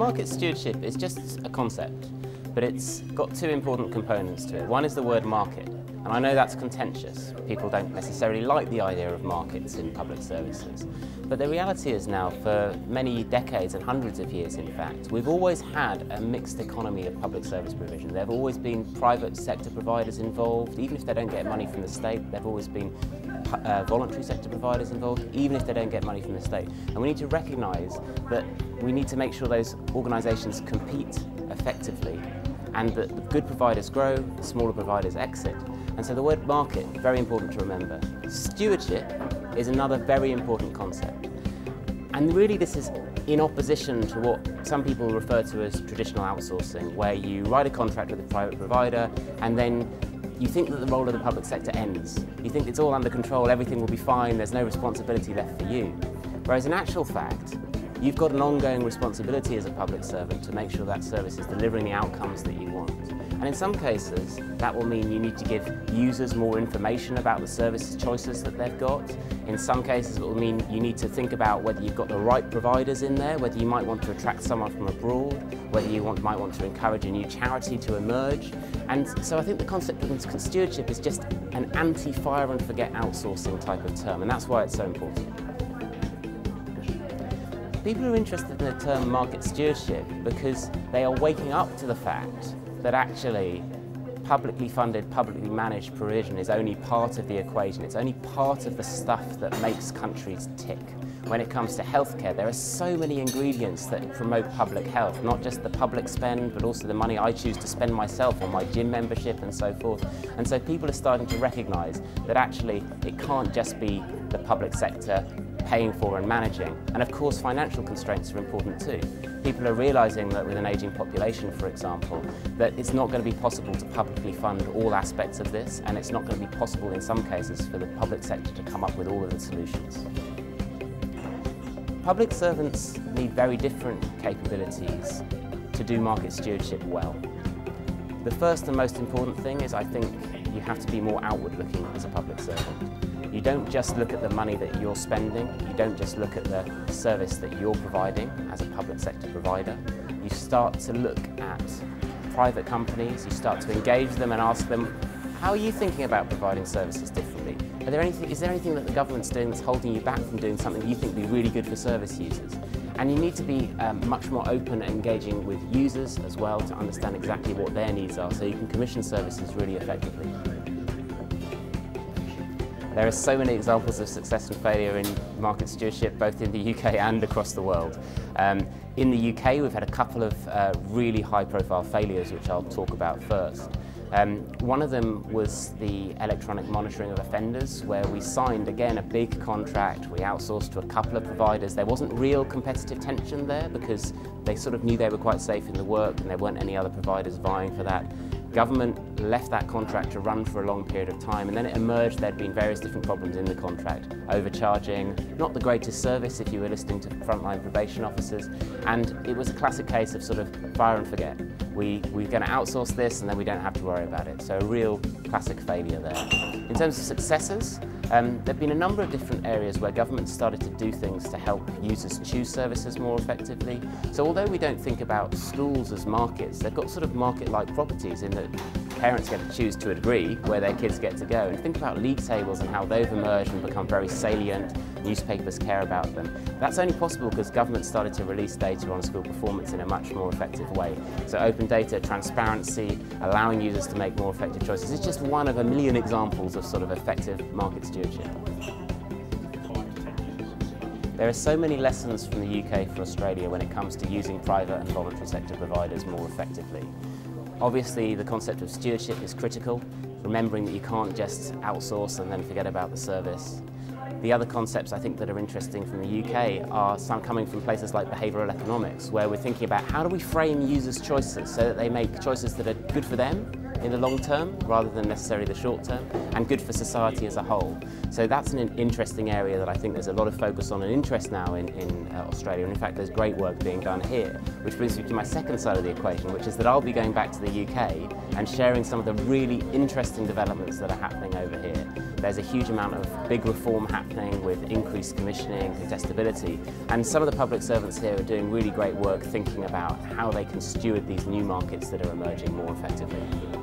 market stewardship is just a concept, but it's got two important components to it. One is the word market, and I know that's contentious. People don't necessarily like the idea of markets in public services. But the reality is now, for many decades and hundreds of years in fact, we've always had a mixed economy of public service provision. There have always been private sector providers involved, even if they don't get money from the state. There have always been voluntary sector providers involved, even if they don't get money from the state. And we need to recognise that we need to make sure those organisations compete effectively and that the good providers grow, the smaller providers exit. And so the word market, very important to remember. Stewardship is another very important concept. And really this is in opposition to what some people refer to as traditional outsourcing, where you write a contract with a private provider and then you think that the role of the public sector ends. You think it's all under control, everything will be fine, there's no responsibility left for you. Whereas in actual fact, you've got an ongoing responsibility as a public servant to make sure that service is delivering the outcomes that you want. And in some cases, that will mean you need to give users more information about the service choices that they've got. In some cases, it will mean you need to think about whether you've got the right providers in there, whether you might want to attract someone from abroad, whether you might want to encourage a new charity to emerge. And so I think the concept of stewardship is just an anti-fire and forget outsourcing type of term, and that's why it's so important. People are interested in the term market stewardship because they are waking up to the fact that actually publicly funded, publicly managed provision is only part of the equation. It's only part of the stuff that makes countries tick. When it comes to healthcare, there are so many ingredients that promote public health, not just the public spend, but also the money I choose to spend myself on my gym membership and so forth. And so people are starting to recognise that actually it can't just be the public sector paying for and managing. And of course financial constraints are important too. People are realising that with an ageing population, for example, that it's not going to be possible to publicly fund all aspects of this, and it's not going to be possible in some cases for the public sector to come up with all of the solutions. Public servants need very different capabilities to do market stewardship well. The first and most important thing is I think you have to be more outward looking as a public servant. You don't just look at the money that you're spending, you don't just look at the service that you're providing as a public sector provider. You start to look at private companies, you start to engage them and ask them, how are you thinking about providing services differently? Is there anything that the government's doing that's holding you back from doing something that you think would be really good for service users? And you need to be much more open and engaging with users as well to understand exactly what their needs are so you can commission services really effectively. There are so many examples of success and failure in market stewardship, both in the UK and across the world. In the UK, we've had a couple of really high-profile failures, which I'll talk about first. One of them was the electronic monitoring of offenders, where we signed, again, a big contract. We outsourced to a couple of providers. There wasn't real competitive tension there because they sort of knew they were quite safe in the work and there weren't any other providers vying for that. Government left that contract to run for a long period of time, and then it emerged there'd been various different problems in the contract. Overcharging, not the greatest service if you were listening to frontline probation officers, and it was a classic case of sort of fire and forget. We're going to outsource this and then we don't have to worry about it. So a real classic failure there. In terms of successes, there have been a number of different areas where government started to do things to help users choose services more effectively. So although we don't think about schools as markets, they've got sort of market-like properties in that parents get to choose to a degree where their kids get to go. And think about league tables and how they've emerged and become very salient. Newspapers care about them. That's only possible because government started to release data on school performance in a much more effective way. So open data, transparency, allowing users to make more effective choices is just one of a million examples of sort of effective market stewardship. There are so many lessons from the UK for Australia when it comes to using private and voluntary sector providers more effectively. Obviously, the concept of stewardship is critical, remembering that you can't just outsource and then forget about the service. The other concepts I think that are interesting from the UK are some coming from places like behavioural economics, where we're thinking about how do we frame users' choices so that they make choices that are good for them in the long term rather than necessarily the short term, and good for society as a whole. So that's an interesting area that I think there's a lot of focus on and interest now in Australia, and in fact there's great work being done here, which brings me to my second side of the equation, which is that I'll be going back to the UK and sharing some of the really interesting developments that are happening over here. There's a huge amount of big reform happening with increased commissioning, contestability, and some of the public servants here are doing really great work thinking about how they can steward these new markets that are emerging more effectively.